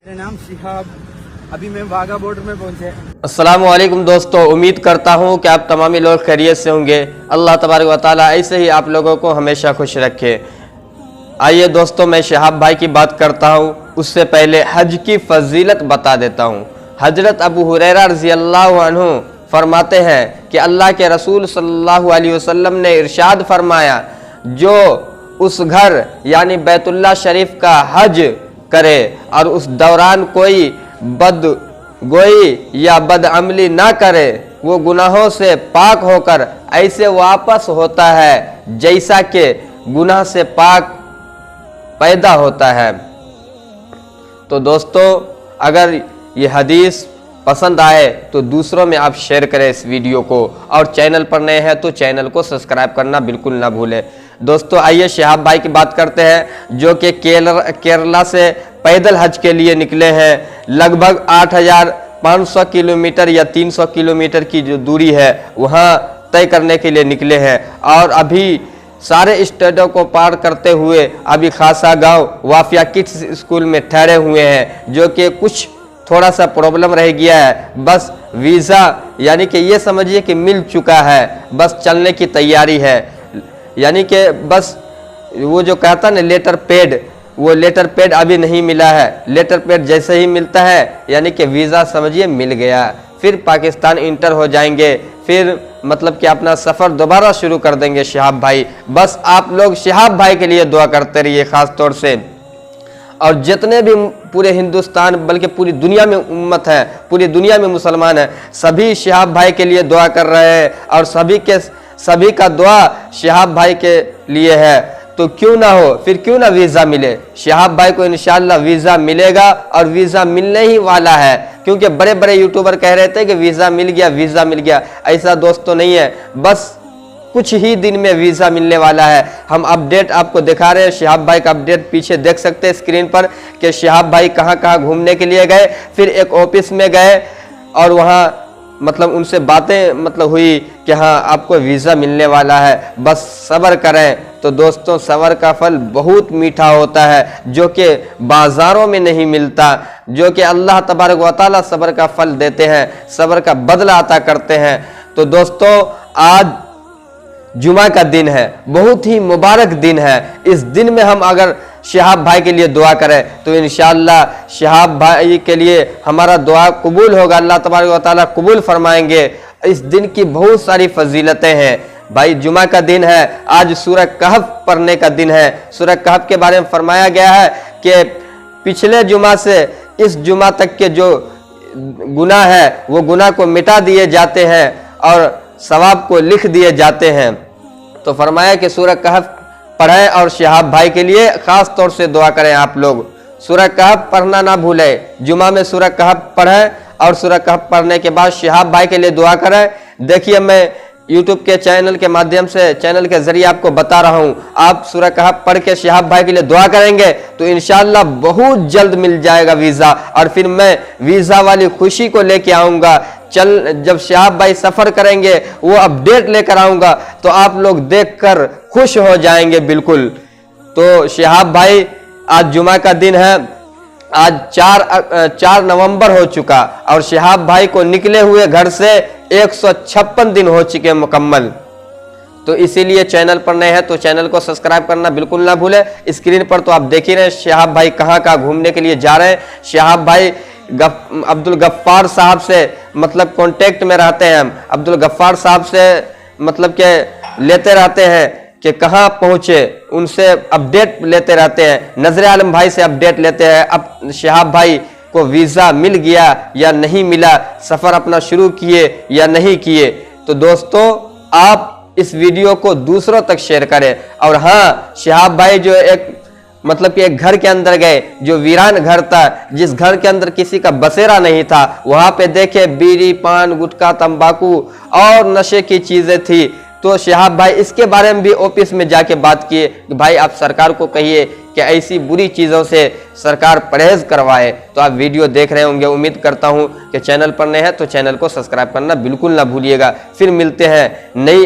मेरा नाम शिहाब, अभी मैं वाघा बॉर्डर में पहुंचे। अस्सलाम वालेकुम दोस्तों, उम्मीद करता हूँ कि आप तमामी लोग खैरियत से होंगे। अल्लाह तबारक व तआला ऐसे ही आप लोगों को हमेशा खुश रखे। आइए दोस्तों, मैं शिहाब भाई की बात करता हूँ। उससे पहले हज की फजीलत बता देता हूँ। हजरत अबू हुरैरा रज़ी अल्लाह अन्हु फरमाते हैं कि अल्लाह के रसूल सल्लल्लाहु अलैहि वसल्लम ने इरशाद फरमाया, जो उस घर यानी बैतुल्लाह शरीफ का हज करे और उस दौरान कोई बदगोई या बदअमली ना करे, वो गुनाहों से पाक होकर ऐसे वापस होता है जैसा कि गुनाह से पाक पैदा होता है। तो दोस्तों, अगर ये हदीस पसंद आए तो दूसरों में आप शेयर करें इस वीडियो को, और चैनल पर नए हैं तो चैनल को सब्सक्राइब करना बिल्कुल ना भूलें। दोस्तों, आइए शिहाब भाई की बात करते हैं, जो कि केरला से पैदल हज के लिए निकले हैं। लगभग 8500 किलोमीटर या 300 किलोमीटर की जो दूरी है वहाँ तय करने के लिए निकले हैं, और अभी सारे स्टेटों को पार करते हुए अभी खासा गांव वाफिया किड्स स्कूल में ठहरे हुए हैं, जो कि कुछ थोड़ा सा प्रॉब्लम रह गया है। बस वीज़ा यानी कि ये समझिए कि मिल चुका है, बस चलने की तैयारी है। यानी कि बस वो जो कहता ना लेटर पैड, वो लेटर पैड अभी नहीं मिला है। लेटर पैड जैसे ही मिलता है यानी कि वीज़ा समझिए मिल गया, फिर पाकिस्तान इंटर हो जाएंगे, फिर मतलब कि अपना सफ़र दोबारा शुरू कर देंगे शिहाब भाई। बस आप लोग शिहाब भाई के लिए दुआ करते रहिए ख़ास तौर से, और जितने भी पूरे हिंदुस्तान बल्कि पूरी दुनिया में उम्मत है, पूरी दुनिया में मुसलमान है, सभी शिहाब भाई के लिए दुआ कर रहे हैं, और सभी का दुआ शिहाब भाई के लिए है। तो क्यों ना हो, फिर क्यों ना वीज़ा मिले। शिहाब भाई को इंशाल्लाह वीज़ा मिलेगा, और वीज़ा मिलने ही वाला है, क्योंकि बड़े बड़े यूट्यूबर कह रहे थे कि वीज़ा मिल गया, वीज़ा मिल गया। ऐसा दोस्तों नहीं है, बस कुछ ही दिन में वीज़ा मिलने वाला है। हम अपडेट आपको दिखा रहे हैं, शिहाब भाई का अपडेट पीछे देख सकते हैं स्क्रीन पर कि शिहाब भाई कहाँ कहाँ घूमने के लिए गए, फिर एक ऑफिस में गए और वहाँ मतलब उनसे बातें मतलब हुई कि हाँ आपको वीज़ा मिलने वाला है, बस सब्र करें। तो दोस्तों, सब्र का फल बहुत मीठा होता है, जो कि बाज़ारों में नहीं मिलता, जो कि अल्लाह तबारक व तआला सब्र का फल देते हैं, सब्र का बदला अता करते हैं। तो दोस्तों, आज जुमा का दिन है, बहुत ही मुबारक दिन है। इस दिन में हम अगर शिहाब भाई के लिए दुआ करें तो इंशाअल्लाह शिहाब भाई के लिए हमारा दुआ कबूल होगा, अल्लाह तबारक व तआला कबूल फरमाएंगे। इस दिन की बहुत सारी फजीलतें हैं भाई। जुमा का दिन है, आज सूरह कहफ पढ़ने का दिन है। सूरह कहफ के बारे में फरमाया गया है कि पिछले जुमा से इस जुमा तक के जो गुनाह है वो गुनाह को मिटा दिए जाते हैं और सवाब को लिख दिए जाते हैं। तो फरमाया कि सूरह कहफ पढ़ें और शिहाब भाई के लिए ख़ास तौर से दुआ करें। आप लोग सूरह कहफ पढ़ना ना भूलें। जुमा में सूरह कहफ पढ़ें और सूरह कहफ पढ़ने के बाद शिहाब भाई के लिए दुआ करें। देखिए, मैं यूट्यूब के चैनल के माध्यम से, चैनल के जरिए आपको बता रहा हूँ, आप सूरह कहफ पढ़ के शिहाब भाई के लिए दुआ करेंगे तो इंशाअल्लाह बहुत जल्द मिल जाएगा वीज़ा, और फिर मैं वीज़ा वाली खुशी को लेके आऊँगा। जब शिहाब भाई सफ़र करेंगे वो अपडेट लेकर आऊँगा, तो आप लोग देखकर खुश हो जाएंगे बिल्कुल। तो शिहाब भाई, आज जुमा का दिन है, आज 4 नवंबर हो चुका, और शिहाब भाई को निकले हुए घर से 156 दिन हो चुके मुकम्मल। तो इसीलिए चैनल पर नए हैं तो चैनल को सब्सक्राइब करना बिल्कुल ना भूलें। स्क्रीन पर तो आप देख ही रहे हैं शिहाब भाई कहाँ कहाँ घूमने के लिए जा रहे हैं। शिहाब भाई अब्दुल गफ्फार साहब से मतलब कांटेक्ट में रहते हैं। हम अब्दुल गफ्फार साहब से मतलब के लेते रहते हैं कि कहाँ पहुँचे, उनसे अपडेट लेते रहते हैं। नजर आलम भाई से अपडेट लेते हैं, अब शिहाब भाई को वीज़ा मिल गया या नहीं मिला, सफ़र अपना शुरू किए या नहीं किए। तो दोस्तों, आप इस वीडियो को दूसरों तक शेयर करें। और हाँ, शिहाब भाई जो एक मतलब कि एक घर के अंदर गए, जो वीरान घर था, जिस घर के अंदर किसी का बसेरा नहीं था, वहाँ पे देखे बीड़ी, पान, गुटखा, तंबाकू और नशे की चीज़ें थी। तो शिहाब भाई इसके बारे में भी ऑफिस में जाके बात किए कि भाई आप सरकार को कहिए कि ऐसी बुरी चीज़ों से सरकार परहेज करवाए। तो आप वीडियो देख रहे होंगे, उम्मीद करता हूं कि चैनल पर नए हैं तो चैनल को सब्सक्राइब करना बिल्कुल ना भूलिएगा। फिर मिलते हैं नई